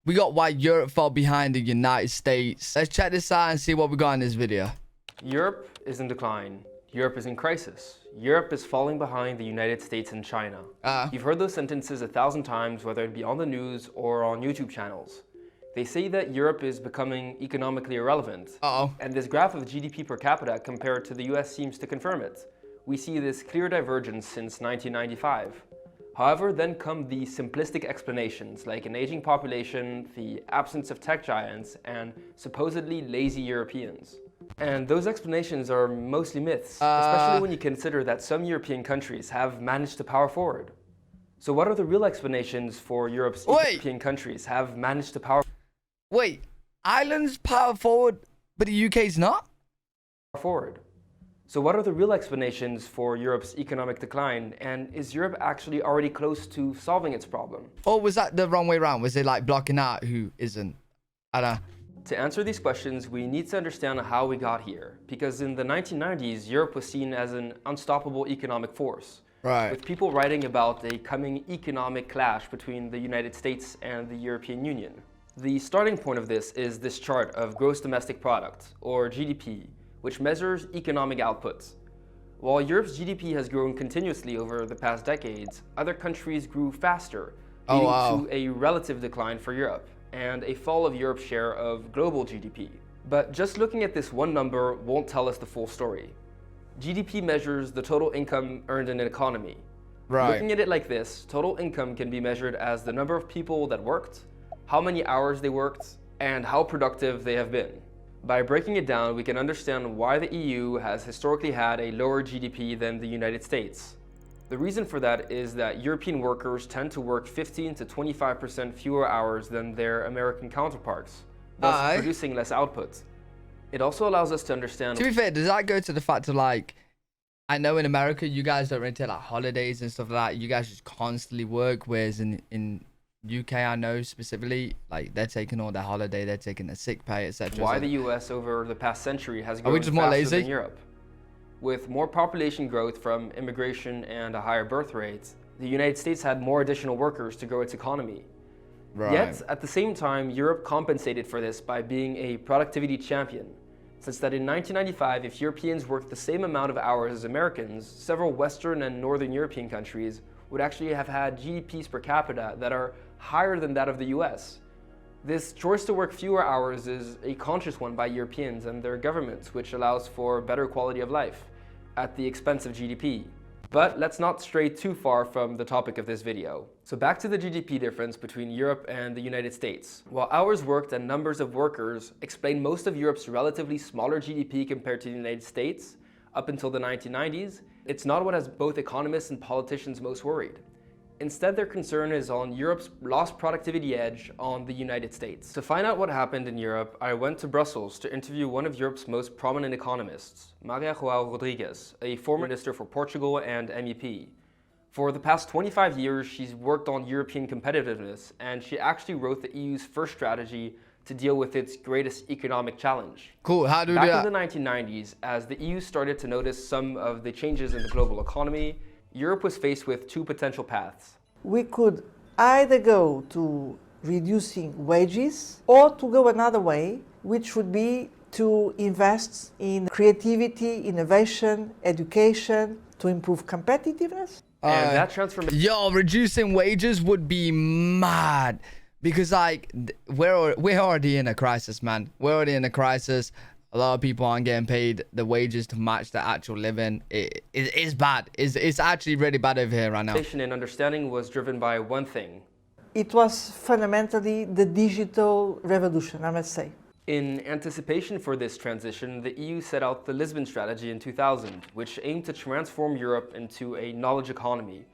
We got why Europe fell behind the United States. Let's check this out and see what we got in this video. Europe is in decline. Europe is in crisis. Europe is falling behind the United States and China. You've heard those sentences 1,000 times, whether it be on the news or on YouTube channels. They say that Europe is becoming economically irrelevant. And this graph of GDP per capita compared to the US seems to confirm it. We see this clear divergence since 1995. However, then come the simplistic explanations like an aging population, the absence of tech giants, and supposedly lazy Europeans. And those explanations are mostly myths, especially when you consider that some European countries have managed to power forward. So what are the real explanations for Europe's European countries have managed to power Wait, Ireland's power forward, but the UK's not? forward? So what are the real explanations for Europe's economic decline, and is Europe actually already close to solving its problem? Or was that the wrong way around? Was it like blocking out who isn't? I don't know. To answer these questions, we need to understand how we got here, because in the 1990s, Europe was seen as an unstoppable economic force. Right. With people writing about a coming economic clash between the United States and the European Union. The starting point of this is this chart of gross domestic product, or GDP, which measures economic output. While Europe's GDP has grown continuously over the past decades, other countries grew faster, leading to a relative decline for Europe, and a fall of Europe's share of global GDP. But just looking at this one number won't tell us the full story. GDP measures the total income earned in an economy. Right. Looking at it like this, total income can be measured as the number of people that worked, how many hours they worked, and how productive they have been. By breaking it down, we can understand why the EU has historically had a lower GDP than the United States. The reason for that is that European workers tend to work 15 to 25% fewer hours than their American counterparts, thus producing less output. It also allows us to understand... To be fair, does that go to the fact of like, I know in America, you guys don't really take like holidays and stuff like that. You guys just constantly work, whereas in UK, I know specifically, like they're taking all their holiday, they're taking their sick pay, etc. Why the US over the past century has grown Are we just more faster lazy? than Europe. With more population growth from immigration and a higher birth rate, the United States had more additional workers to grow its economy. Right. Yet, at the same time, Europe compensated for this by being a productivity champion. Since that in 1995, if Europeans worked the same amount of hours as Americans, several Western and Northern European countries would actually have had GDPs per capita that are higher than that of the US. This choice to work fewer hours is a conscious one by Europeans and their governments, which allows for better quality of life at the expense of GDP. But let's not stray too far from the topic of this video. So back to the GDP difference between Europe and the United States. While hours worked and numbers of workers explain most of Europe's relatively smaller GDP compared to the United States, up until the 1990s, it's not what has both economists and politicians most worried. Instead, their concern is on Europe's lost productivity edge on the United States. To find out what happened in Europe, I went to Brussels to interview one of Europe's most prominent economists, Maria João Rodrigues, a former minister for Portugal and MEP. For the past 25 years, she's worked on European competitiveness, and she actually wrote the EU's first strategy to deal with its greatest economic challenge. Cool, how do we do Back that? in the 1990s, as the EU started to notice some of the changes in the global economy, Europe was faced with two potential paths. We could either go to reducing wages or to go another way, which would be to invest in creativity, innovation, education, to improve competitiveness. And that transformation... Yo, reducing wages would be mad. Because like, we're already in a crisis, man. We're already in a crisis. A lot of people aren't getting paid the wages to match the actual living. It's bad. It's actually really bad over here right now. And understanding was driven by one thing. It was fundamentally the digital revolution, I must say. In anticipation for this transition, the EU set out the Lisbon Strategy in 2000, which aimed to transform Europe into a knowledge economy.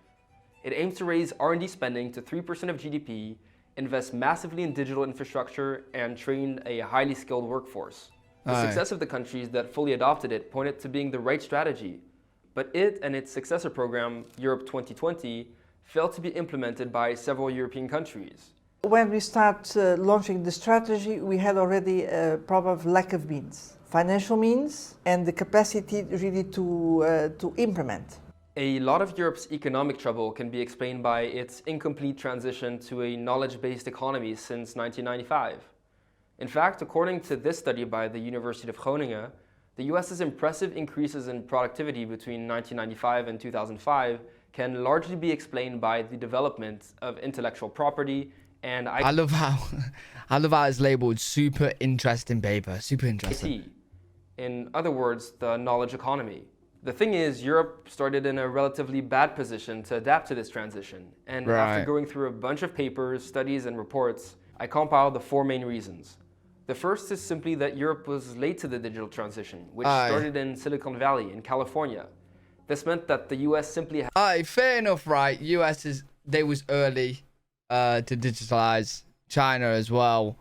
It aims to raise R&D spending to 3% of GDP, invest massively in digital infrastructure, and train a highly skilled workforce. The success of the countries that fully adopted it pointed to being the right strategy, but it and its successor program, Europe 2020, failed to be implemented by several European countries. When we start launching the strategy, we had already a problem of lack of means, financial means, and the capacity really to implement. A lot of Europe's economic trouble can be explained by its incomplete transition to a knowledge-based economy since 1995. In fact, according to this study by the University of Groningen, the US's impressive increases in productivity between 1995 and 2005 can largely be explained by the development of intellectual property and I love how it's labeled super interesting paper. Super interesting. IT. In other words, the knowledge economy. The thing is, Europe started in a relatively bad position to adapt to this transition. And after going through a bunch of papers, studies, and reports, I compiled the four main reasons. The first is simply that Europe was late to the digital transition, which started in Silicon Valley in California. This meant that the US simply had... fair enough, right? They was early to digitalize, China as well.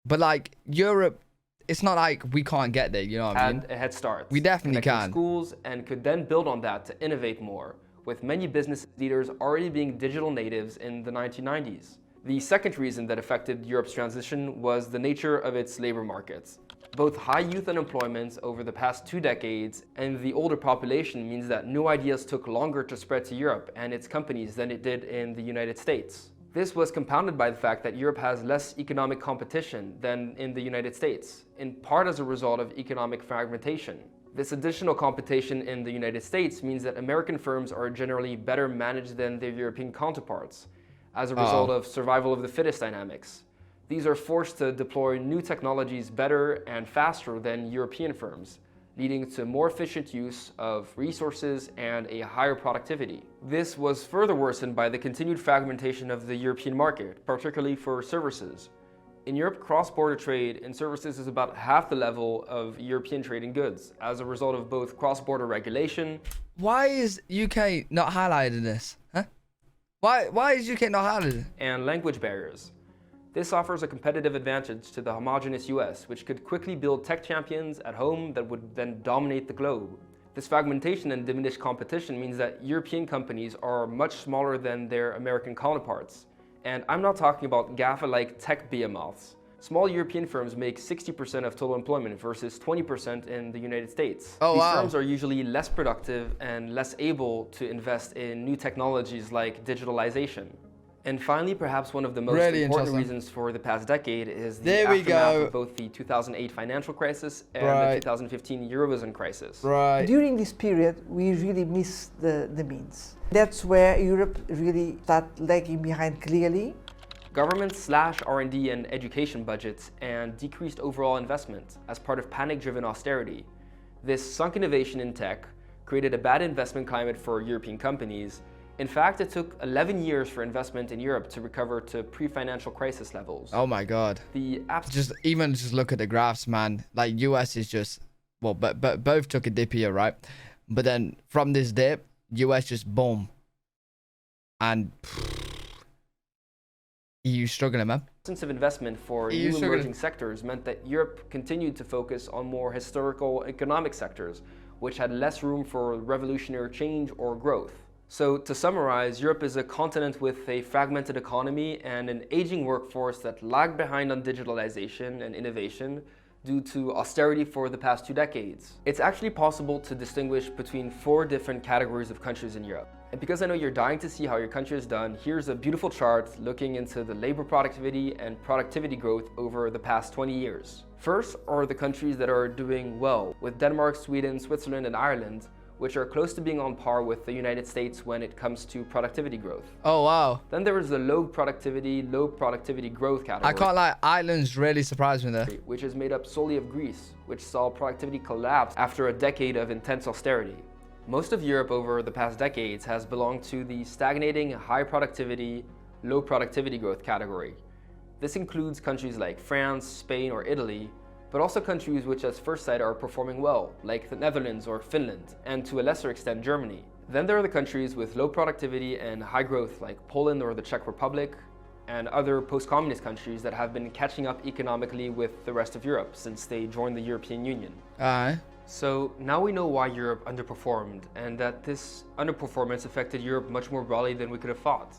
But like Europe, it's not like we can't get there, you know what I mean? Had a head start. We definitely can. Schools and could then build on that to innovate more, with many business leaders already being digital natives in the 1990s. The second reason that affected Europe's transition was the nature of its labor markets. Both high youth unemployment over the past 2 decades and the older population means that new ideas took longer to spread to Europe and its companies than it did in the United States. This was compounded by the fact that Europe has less economic competition than in the United States, in part as a result of economic fragmentation. This additional competition in the United States means that American firms are generally better managed than their European counterparts, as a result of survival of the fittest dynamics. These are forced to deploy new technologies better and faster than European firms, leading to more efficient use of resources and a higher productivity. This was further worsened by the continued fragmentation of the European market, particularly for services. In Europe, cross-border trade in services is about half the level of European trade in goods, as a result of both cross-border regulation. Why is UK not highlighting this? Huh? Why is UK not highlighted? And language barriers. This offers a competitive advantage to the homogeneous US, which could quickly build tech champions at home that would then dominate the globe. This fragmentation and diminished competition means that European companies are much smaller than their American counterparts. And I'm not talking about GAFA-like tech behemoths. Small European firms make 60% of total employment versus 20% in the United States. These firms are usually less productive and less able to invest in new technologies like digitalization. And finally, perhaps one of the most important reasons for the past decade is the aftermath of both the 2008 financial crisis and the 2015 Eurozone crisis. During this period, we really missed the means. That's where Europe really started lagging behind clearly. Governments slashed R&D and education budgets and decreased overall investment as part of panic-driven austerity. This sunk innovation in tech created a bad investment climate for European companies. In fact, it took 11 years for investment in Europe to recover to pre-financial crisis levels. Oh my God. Just look at the graphs, man. Like US is just, well, but both took a dip here, right? But then from this dip, US just boom. And EU struggling, man. Absence of investment for new emerging sectors meant that Europe continued to focus on more historical economic sectors, which had less room for revolutionary change or growth. So to summarize, Europe is a continent with a fragmented economy and an aging workforce that lagged behind on digitalization and innovation due to austerity for the past 2 decades. It's actually possible to distinguish between 4 different categories of countries in Europe. And because I know you're dying to see how your country is done, here's a beautiful chart looking into the labor productivity and productivity growth over the past 20 years. First are the countries that are doing well, with Denmark, Sweden, Switzerland, and Ireland, which are close to being on par with the United States when it comes to productivity growth. Oh, wow. Then there is the low productivity growth category. I can't lie, Ireland's really surprised me there. Which is made up solely of Greece, which saw productivity collapse after a decade of intense austerity. Most of Europe over the past decades has belonged to the stagnating high productivity, low productivity growth category. This includes countries like France, Spain, or Italy, but also countries which at first sight are performing well, like the Netherlands or Finland, and to a lesser extent Germany. Then there are the countries with low productivity and high growth like Poland or the Czech Republic, and other post-communist countries that have been catching up economically with the rest of Europe since they joined the European Union. So now we know why Europe underperformed, and that this underperformance affected Europe much more broadly than we could have thought.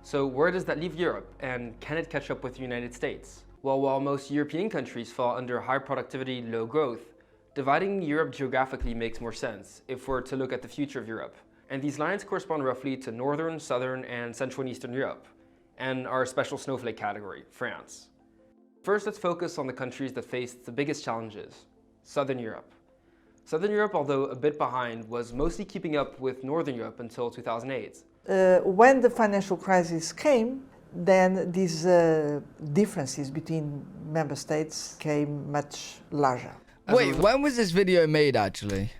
So where does that leave Europe, and can it catch up with the United States? Well, while most European countries fall under high productivity, low growth, dividing Europe geographically makes more sense if we're to look at the future of Europe. And these lines correspond roughly to Northern, Southern, and Central and Eastern Europe, and our special snowflake category, France. First, let's focus on the countries that faced the biggest challenges. Southern Europe. Southern Europe, although a bit behind, was mostly keeping up with Northern Europe until 2008. When the financial crisis came, then these differences between member states came much larger. Wait, when was this video made actually?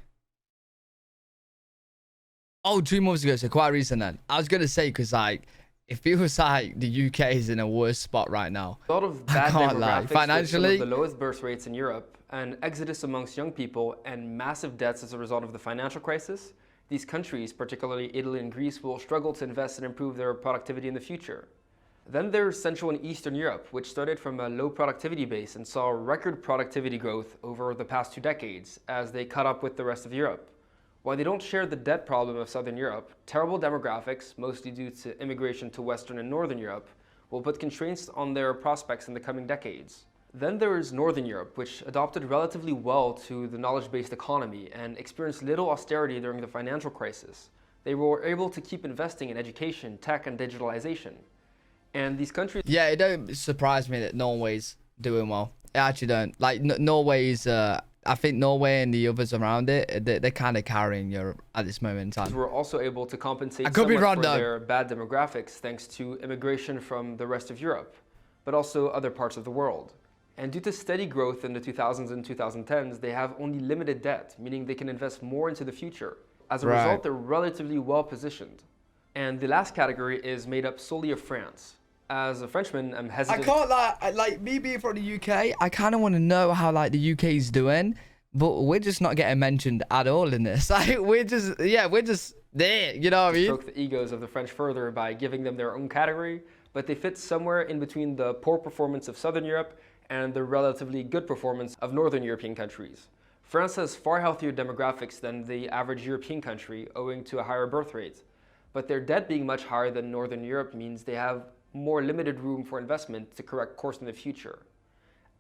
Oh, 2 months ago, so quite recent then. I was gonna say, because like, it feels like the UK is in a worse spot right now. A lot of bad demographics, financially, with some of the lowest birth rates in Europe, an exodus amongst young people, and massive debts as a result of the financial crisis. These countries, particularly Italy and Greece, will struggle to invest and improve their productivity in the future. Then there's Central and Eastern Europe, which started from a low productivity base and saw record productivity growth over the past 2 decades as they caught up with the rest of Europe. While they don't share the debt problem of Southern Europe, terrible demographics, mostly due to immigration to Western and Northern Europe, will put constraints on their prospects in the coming decades. Then there is Northern Europe, which adopted relatively well to the knowledge-based economy and experienced little austerity during the financial crisis. They were able to keep investing in education, tech, and digitalization. And these countries... Yeah, it don't surprise me that Norway's doing well. It actually don't. Like, Norway's... I think Norway and the others around it, they're kind of carrying Europe at this moment in time. We're also able to compensate somewhat for their bad demographics thanks to immigration from the rest of Europe, but also other parts of the world. And due to steady growth in the 2000s and 2010s, they have only limited debt, meaning they can invest more into the future. As a result, they're relatively well positioned. And the last category is made up solely of France. As a Frenchman, I'm hesitant. I can't lie, like me being from the UK, I kind of want to know how like the UK is doing, but we're just not getting mentioned at all in this. Like we're just there, you know what I mean? Stroke the egos of the French further by giving them their own category, but they fit somewhere in between the poor performance of Southern Europe and the relatively good performance of Northern European countries. France has far healthier demographics than the average European country, owing to a higher birth rate. But their debt being much higher than Northern Europe means they have more limited room for investment to correct course in the future.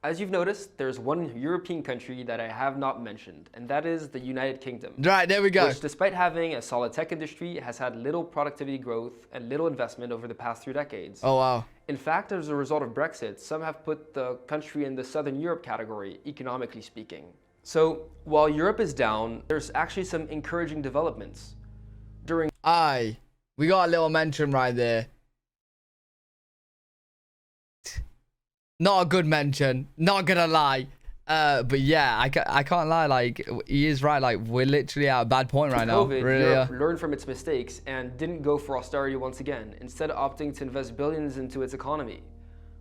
As you've noticed, there's one European country that I have not mentioned, and that is the United Kingdom. Right, there we go. Which, despite having a solid tech industry, has had little productivity growth and little investment over the past 3 decades. Oh, wow. In fact, as a result of Brexit, some have put the country in the Southern Europe category, economically speaking. So, while Europe is down, there's actually some encouraging developments. We got a little mention right there. Not a good mention, not gonna lie. But yeah, I can't lie, like, he is right, like, we're literally at a bad point right now. COVID, really, Europe learned from its mistakes and didn't go for austerity once again, instead opting to invest billions into its economy.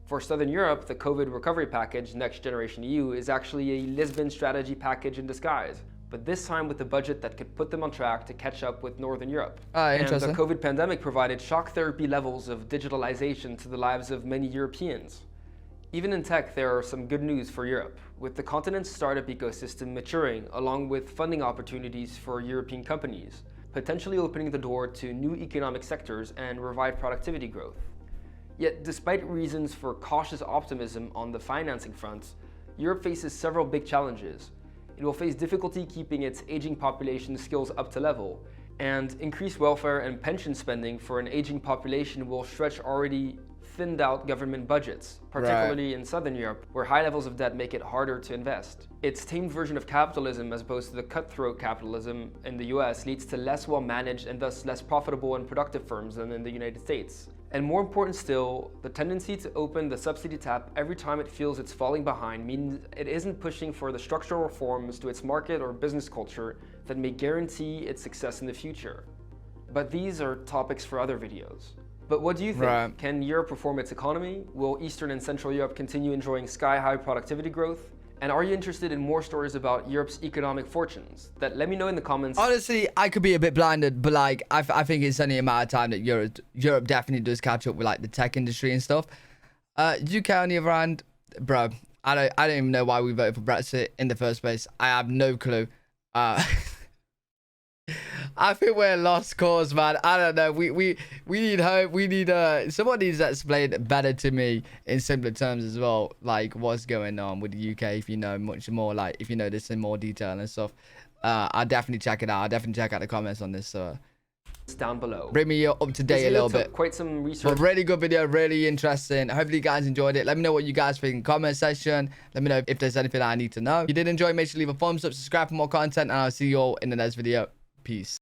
For Southern Europe, the COVID recovery package, Next Generation EU, is actually a Lisbon strategy package in disguise, but this time with a budget that could put them on track to catch up with Northern Europe. And the COVID pandemic provided shock therapy levels of digitalization to the lives of many Europeans. Even in tech, there are some good news for Europe, with the continent's startup ecosystem maturing along with funding opportunities for European companies, potentially opening the door to new economic sectors and revived productivity growth. Yet, despite reasons for cautious optimism on the financing front, Europe faces several big challenges. It will face difficulty keeping its aging population skills up to level, and increased welfare and pension spending for an aging population will stretch already thinned out government budgets, particularly in Southern Europe, where high levels of debt make it harder to invest. Its tamed version of capitalism, as opposed to the cutthroat capitalism in the US, leads to less well-managed and thus less profitable and productive firms than in the United States. And more important still, the tendency to open the subsidy tap every time it feels it's falling behind means it isn't pushing for the structural reforms to its market or business culture that may guarantee its success in the future. But these are topics for other videos. But what do you think? Can Europe reform its economy? Will Eastern and Central Europe continue enjoying sky-high productivity growth? And are you interested in more stories about Europe's economic fortunes? Let me know in the comments. Honestly, I could be a bit blinded, but like I think it's only a matter of time that Europe definitely does catch up with like the tech industry and stuff. UK on the other hand, bro, I don't even know why we voted for Brexit in the first place. I have no clue. I think we're a lost cause, man. I don't know. We need hope. We need someone needs to explain it better to me in simpler terms as well. Like what's going on with the UK, if you know much more, like if you know this in more detail and stuff. I'll definitely check it out. I'll definitely check out the comments on this. So down below. Bring me up to This date a video little took bit. quite some research. But really good video, really interesting. Hopefully you guys enjoyed it. Let me know what you guys think in the comment section. Let me know if there's anything I need to know. If you did enjoy, make sure to leave a thumbs up, subscribe for more content, and I'll see you all in the next video. Peace.